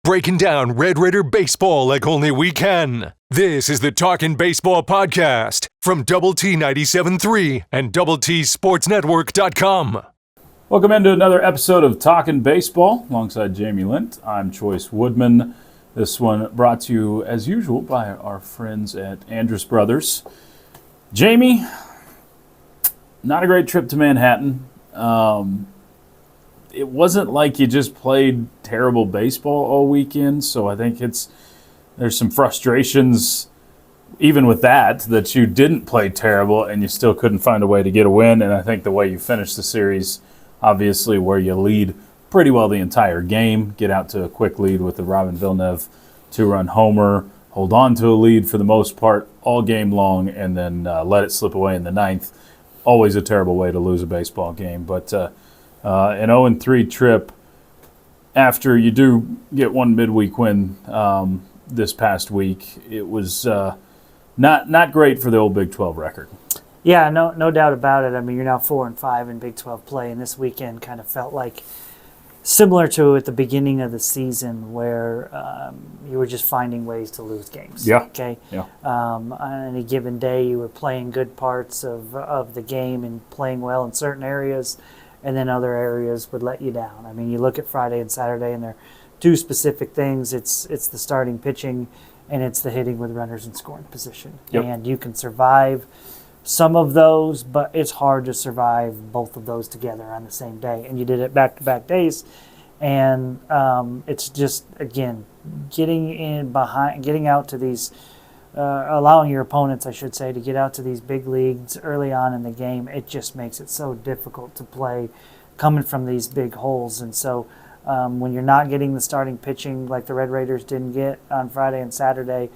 breaking down Red Raider baseball like only we can. This is the Talkin Baseball Podcast from Double T 97.3 and DoubleTSportsNetwork.com. Welcome into another episode of Talkin Baseball alongside Jamie Lint. I'm Choice Woodman. This one brought to you, as usual, by our friends at Andrus Brothers. Jamie, not a great trip to Manhattan. It wasn't like you just played terrible baseball all weekend, so I think there's some frustrations even with that you didn't play terrible and you still couldn't find a way to get a win. And I think the way you finished the series, obviously where you lead pretty well the entire game, get out to a quick lead with the Robin Villeneuve 2-run homer, hold on to a lead for the most part all game long, and then let it slip away in the ninth. Always a terrible way to lose a baseball game, but an 0-3 trip after you do get one midweek win this past week. It was not great for the old Big 12 record. Yeah, no doubt about it. I mean, you're now 4-5 in Big 12 play, and this weekend kind of felt like similar to at the beginning of the season where you were just finding ways to lose games. Yeah. Okay. Yeah. On any given day, you were playing good parts of the game and playing well in certain areas, and then other areas would let you down. I mean, you look at Friday and Saturday, and they're two specific things. It's the starting pitching, and it's the hitting with runners in scoring position. Yep. And you can survive some of those, but it's hard to survive both of those together on the same day. And you did it back-to-back days, and it's just, again, getting out to these allowing your opponents, I should say, to get out to these big leagues early on in the game. It just makes it so difficult to play coming from these big holes. And so when you're not getting the starting pitching like the Red Raiders didn't get on Friday and Saturday,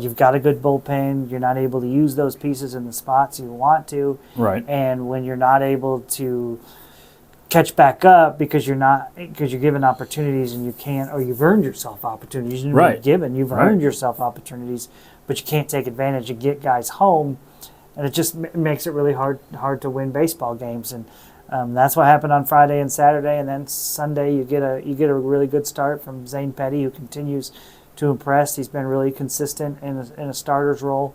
you've got a good bullpen. You're not able to use those pieces in the spots you want to. Right. And when you're not able to catch back up because you're given opportunities and you can't, or you've earned yourself opportunities. You've Right. You've earned yourself opportunities, but you can't take advantage and get guys home, and it just makes it really hard to win baseball games. And that's what happened on Friday and Saturday, and then Sunday you get a really good start from Zane Petty, who continues to impress. He's been really consistent in a starter's role.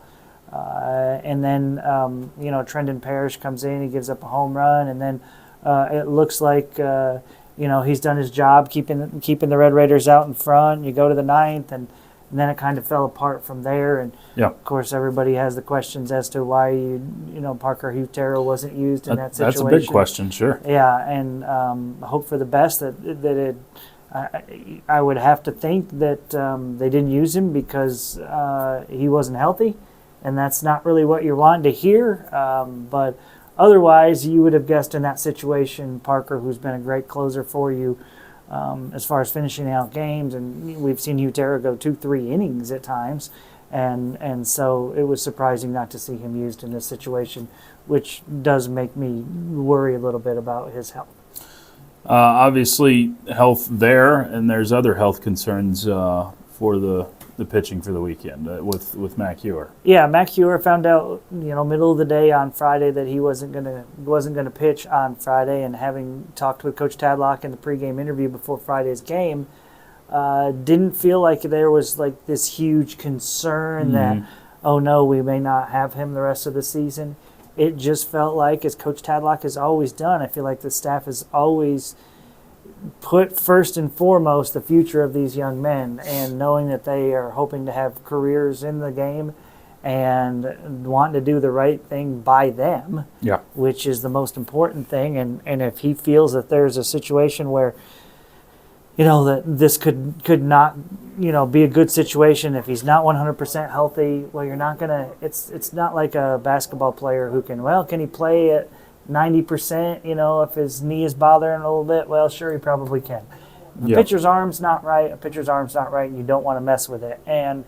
And then Trendon Parrish comes in, he gives up a home run, and then it looks like he's done his job keeping the Red Raiders out in front. You go to the ninth, and then it kind of fell apart from there. And of course, everybody has the questions as to why Parker Hutero wasn't used in that situation. That's a big question, sure. Yeah, and hope for the best I would have to think that they didn't use him because he wasn't healthy, and that's not really what you're wanting to hear. But otherwise, you would have guessed in that situation, Parker, who's been a great closer for you as far as finishing out games, and we've seen Hutero go 2-3 innings at times, and so it was surprising not to see him used in this situation, which does make me worry a little bit about his health. Obviously, health there, and there's other health concerns for the pitching for the weekend with Mac Hewer. Yeah, Mac Hewer found out middle of the day on Friday that he wasn't gonna pitch on Friday, and having talked with Coach Tadlock in the pregame interview before Friday's game, didn't feel like there was like this huge concern that, oh no, we may not have him the rest of the season. It just felt like, as Coach Tadlock has always done, I feel like the staff has always put first and foremost the future of these young men, and knowing that they are hoping to have careers in the game and wanting to do the right thing by them, which is the most important thing. And if he feels that there's a situation where that this could not be a good situation if he's not 100% healthy, well, you're not gonna. It's not like a basketball player who can he play at 90%? If his knee is bothering a little bit, well, sure, he probably can. The pitcher's arm's not right. A pitcher's arm's not right, and you don't want to mess with it. And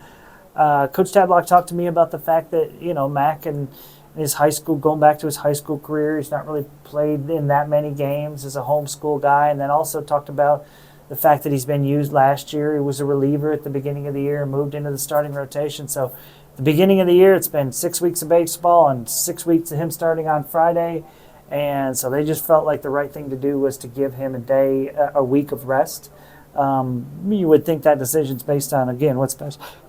Coach Tadlock talked to me about the fact that Mac and his high school, going back to his high school career, he's not really played in that many games as a homeschool guy, and then also talked about the fact that he's been used last year. He was a reliever at the beginning of the year and moved into the starting rotation. So at the beginning of the year, it's been 6 weeks of baseball and 6 weeks of him starting on Friday. And so they just felt like the right thing to do was to give him a week of rest. You would think that decision's based on, again, what's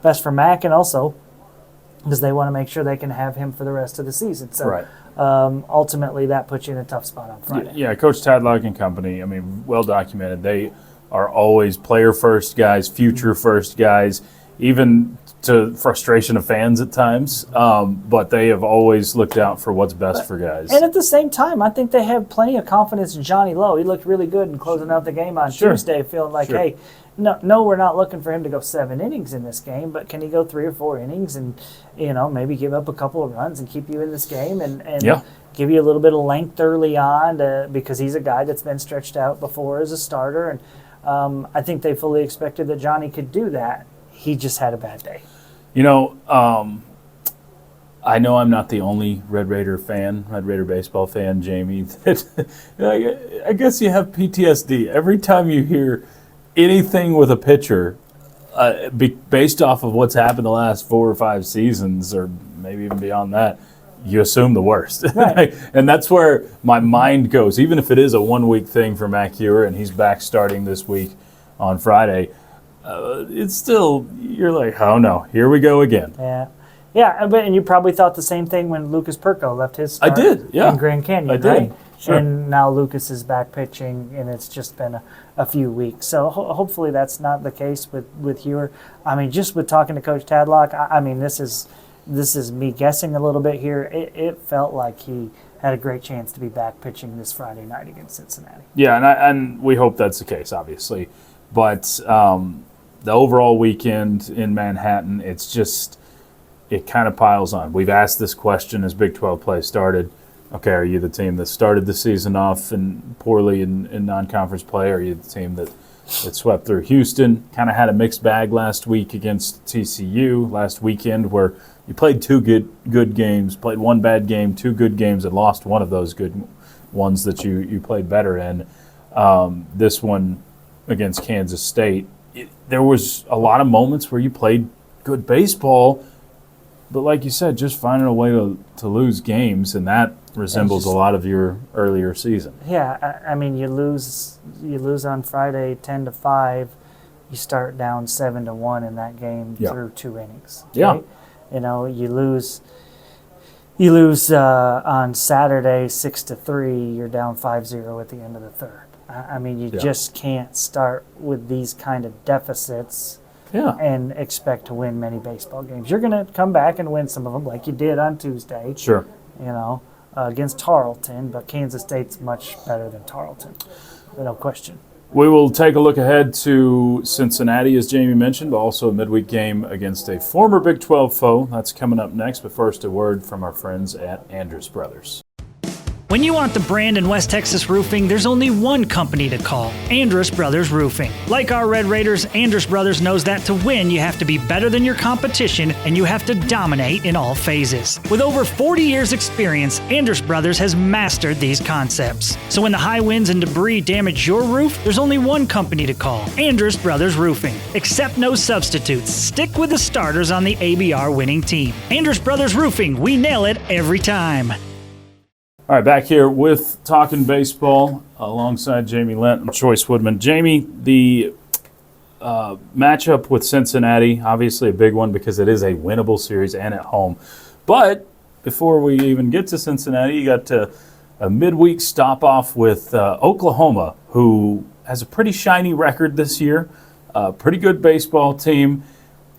best for Mac, and also because they want to make sure they can have him for the rest of the season. So Right. Ultimately, that puts you in a tough spot on Friday. Yeah, Coach Tadlock and company, I mean, well documented. They are always player-first guys, future-first guys, even to frustration of fans at times. But they have always looked out for what's best for guys. And at the same time, I think they have plenty of confidence in Johnny Lowe. He looked really good in closing out the game on Tuesday, feeling like, hey, no, we're not looking for him to go 7 innings in this game, but can he go 3 or 4 innings and, maybe give up a couple of runs and keep you in this game and give you a little bit of length early on because he's a guy that's been stretched out before as a starter. And I think they fully expected that Johnny could do that. He just had a bad day. I know I'm not the only Red Raider baseball fan, Jamie. I guess you have PTSD. Every time you hear anything with a pitcher, based off of what's happened the last 4 or 5 seasons, or maybe even beyond that, you assume the worst. Right. And that's where my mind goes. Even if it is a 1-week thing for Mac Hewer and he's back starting this week on Friday, it's still, you're like, oh no, here we go again. Yeah, and you probably thought the same thing when Lucas Perko left his start in Grand Canyon, I did. right? Sure. And now Lucas is back pitching, and it's just been a few weeks. So hopefully that's not the case with Hewer. I mean, just with talking to Coach Tadlock, I mean, this is me guessing a little bit here. It felt like he had a great chance to be back pitching this Friday night against Cincinnati. Yeah, and we hope that's the case, obviously. But the overall weekend in Manhattan, it kind of piles on. We've asked this question as Big 12 play started. Okay, are you the team that started the season off poorly in non-conference play? Or are you the team that swept through Houston? Kind of had a mixed bag last week against TCU last weekend, where you played 2 good games, played 1 bad game, 2 good games, and lost one of those good ones that you played better in. This one against Kansas State, there was a lot of moments where you played good baseball, but like you said, just finding a way to lose games, and that resembles a lot of your earlier season. Yeah, I mean, you lose on Friday 10-5. You start down 7-1 in that game through 2 innings. Right? Yeah, you lose on Saturday 6-3. You're down 5-0 at the end of the third. I mean, you just can't start with these kind of deficits. And expect to win many baseball games. You're going to come back and win some of them, like you did on Tuesday. Sure. Against Tarleton, but Kansas State's much better than Tarleton, no question. We will take a look ahead to Cincinnati, as Jamie mentioned, but also a midweek game against a former Big 12 foe. That's coming up next, but first a word from our friends at Andrus Brothers. When you want the brand in West Texas roofing, there's only one company to call, Andrus Brothers Roofing. Like our Red Raiders, Andrus Brothers knows that to win, you have to be better than your competition and you have to dominate in all phases. With over 40 years experience, Andrus Brothers has mastered these concepts. So when the high winds and debris damage your roof, there's only one company to call, Andrus Brothers Roofing. Accept no substitutes. Stick with the starters on the ABR winning team. Andrus Brothers Roofing, we nail it every time. All right, back here with Talkin' Baseball alongside Jamie Lent and Choice Woodman. Jamie, the matchup with Cincinnati, obviously a big one because it is a winnable series and at home. But before we even get to Cincinnati, you got a midweek stop-off with Oklahoma, who has a pretty shiny record this year, a pretty good baseball team,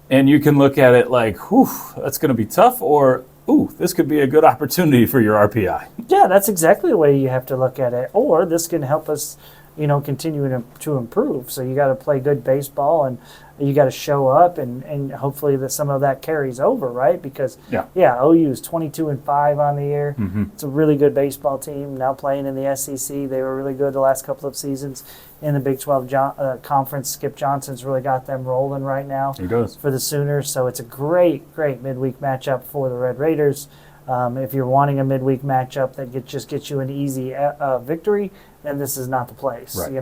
and you can look at it like, whew, that's going to be tough, or ooh, this could be a good opportunity for your RPI. Yeah, that's exactly the way you have to look at it. Or this can help us, continue to improve. So you got to play good baseball and you got to show up and hopefully that some of that carries over, right? Because, OU is 22-5 on the year. Mm-hmm. It's a really good baseball team. Now playing in the SEC, they were really good the last couple of seasons. In the Big 12 conference, Skip Johnson's really got them rolling right now. He does. For the Sooners. So it's a great midweek matchup for the Red Raiders. If you're wanting a midweek matchup that just gets you an easy victory, then this is not the place. Right.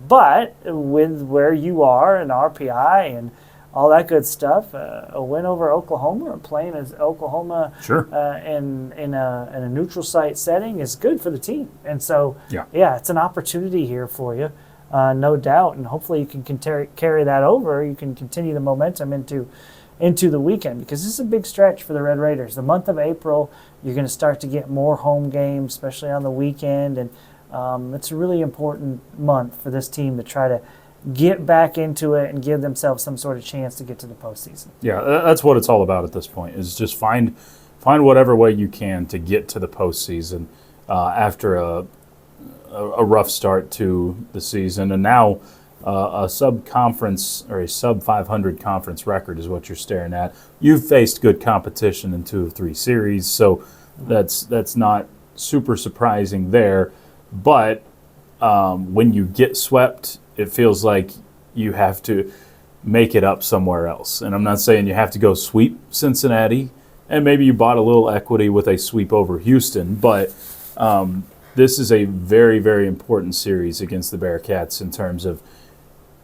But with where you are and RPI and all that good stuff, a win over Oklahoma or playing as Oklahoma in a neutral site setting is good for the team. And so, it's an opportunity here for you no doubt. And hopefully you can carry that over. You can continue the momentum into the weekend, because this is a big stretch for the Red Raiders. The month of April, you're going to start to get more home games, especially on the weekend, and it's a really important month for this team to try to get back into it and give themselves some sort of chance to get to the postseason. Yeah, that's what it's all about at this point, is just find whatever way you can to get to the postseason after a rough start to the season. And now a sub-conference or a sub-500 conference record is what you're staring at. You've faced good competition in 2 of 3 series, so that's not super surprising there. But when you get swept, it feels like you have to make it up somewhere else. And I'm not saying you have to go sweep Cincinnati, and maybe you bought a little equity with a sweep over Houston, but this is a very, very important series against the Bearcats in terms of,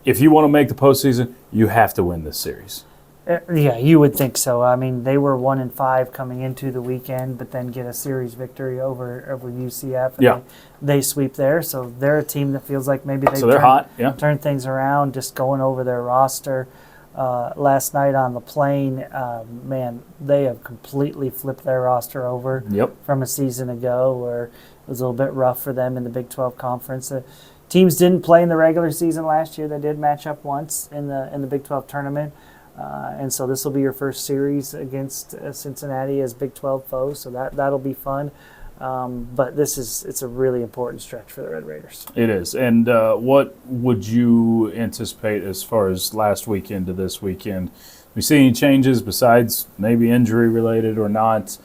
if you want to make the postseason, you have to win this series. Yeah, you would think so. I mean, they were 1-5 coming into the weekend, but then get a series victory over UCF. And yeah, they sweep there, so they're a team that feels like maybe they're hot. Yeah, turned things around. Just going over their roster last night on the plane, man, they have completely flipped their roster over. Yep. From a season ago, where it was a little bit rough for them in the Big 12 Conference. Teams didn't play in the regular season last year. They did match up once in the Big 12 tournament. And so this will be your first series against Cincinnati as Big 12 foes, so that'll be fun. But it's a really important stretch for the Red Raiders. It is. And what would you anticipate as far as last weekend to this weekend? We see any changes besides maybe injury related or not?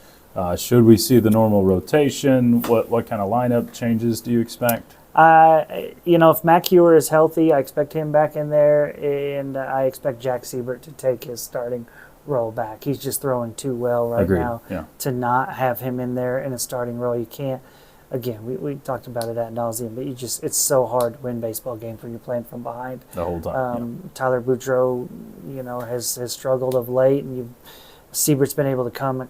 Should we see the normal rotation? What kind of lineup changes do you expect? If Mac Hewer is healthy, I expect him back in there, and I expect Jack Siebert to take his starting role back. He's just throwing too well right Agreed. now to not have him in there in a starting role. You can't. Again, we talked about it ad nauseum, but it's so hard to win baseball games when you're playing from behind the whole time. Tyler Boudreau, has struggled of late, and Siebert's been able to come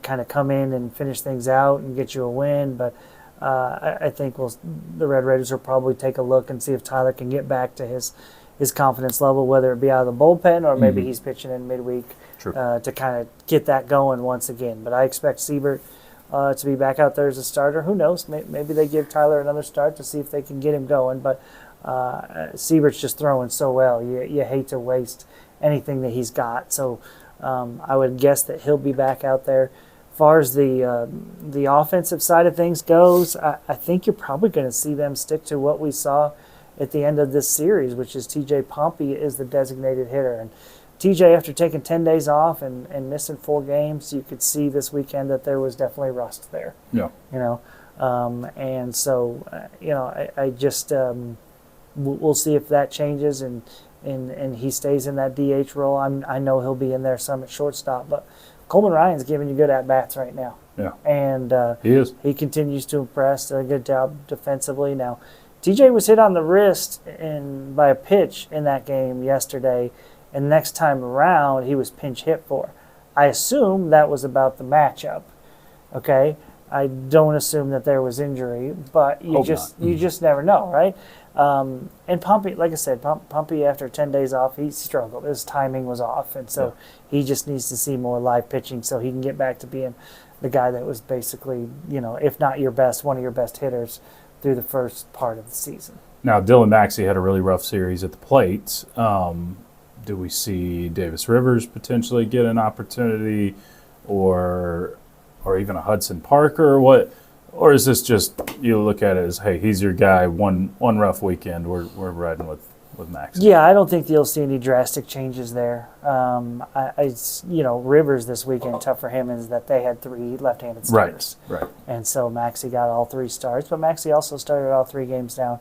in and finish things out and get you a win, but. I think the Red Raiders will probably take a look and see if Tyler can get back to his confidence level, whether it be out of the bullpen or maybe he's pitching in midweek to kind of get that going once again. But I expect Siebert to be back out there as a starter. Who knows? Maybe they give Tyler another start to see if they can get him going. But Siebert's just throwing so well. You hate to waste anything that he's got. So I would guess that he'll be back out there. As far as the offensive side of things goes, I think you're probably going to see them stick to what we saw at the end of this series, which is T.J. Pompey is the designated hitter. And T.J., after taking 10 days off and missing 4 games, you could see this weekend that there was definitely rust there. Yeah. And so, I just we'll see if that changes and he stays in that DH role. I know he'll be in there some at shortstop, but Coleman Ryan's giving you good at-bats right now. Yeah. And he is. He continues to impress. Did a good job defensively. Now, TJ was hit on the wrist by a pitch in that game yesterday, and next time around he was pinch hit for. I assume that was about the matchup. Okay? I don't assume that there was injury, but you just never know, right? And Pompey, like I said, Pompey after 10 days off, he struggled. His timing was off, and so he just needs to see more live pitching so he can get back to being the guy that was basically, if not your best, one of your best hitters through the first part of the season. Now, Dylan Maxey had a really rough series at the plate. Do we see Davis Rivers potentially get an opportunity, or even a Hudson Parker? Or is this just, you look at it as, hey, he's your guy, one rough weekend, we're riding with Max? Yeah, I don't think you'll see any drastic changes there. Rivers this weekend, tough for him is that they had 3 left-handed starters. Right. And so Maxey got all 3 starts, but Maxey also started all 3 games down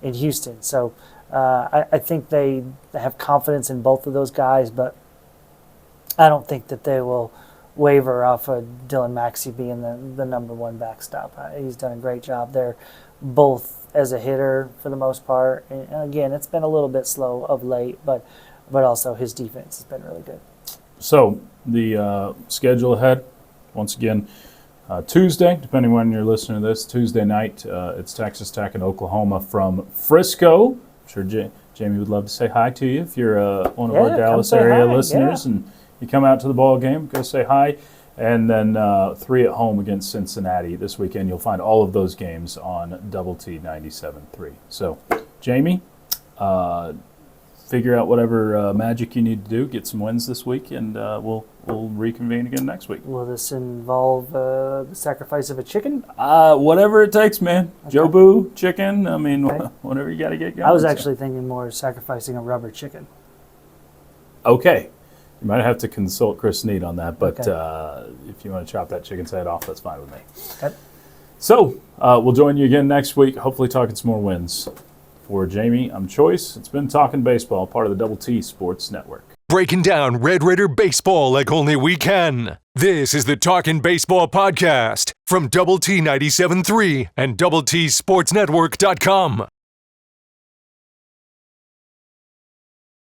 in Houston. So I think they have confidence in both of those guys, but I don't think that they will waver off of Dylan Maxey being the number 1 backstop. He's done a great job there, both as a hitter for the most part. And again, it's been a little bit slow of late, but also his defense has been really good. So the schedule ahead, once again, Tuesday, depending when you're listening to this, Tuesday night, it's Texas Tech and Oklahoma from Frisco. sure Jamie would love to say hi to you if you're one of Yeah, our come Dallas say area hi, listeners, yeah. and you come out to the ball game, go say hi. And then 3 at home against Cincinnati this weekend. You'll find all of those games on Double T 97.3. So, Jamie, figure out whatever magic you need to do, get some wins this week, and we'll reconvene again next week. Will this involve the sacrifice of a chicken? Whatever it takes, man. Okay. Jobu, chicken. I mean, Okay. whatever you got to get going. I was So- actually thinking more sacrificing a rubber chicken. Okay. You might have to consult Chris Snead on that, but Okay. if you want to chop that chicken's head off, that's fine with me. Okay. So, we'll join you again next week, hopefully talking some more wins. For Jamie, I'm Choice. It's been Talkin' Baseball, part of the Double T Sports Network. Breaking down Red Raider baseball like only we can. This is the Talkin' Baseball Podcast from Double T 97.3 and DoubleTSportsNetwork.com.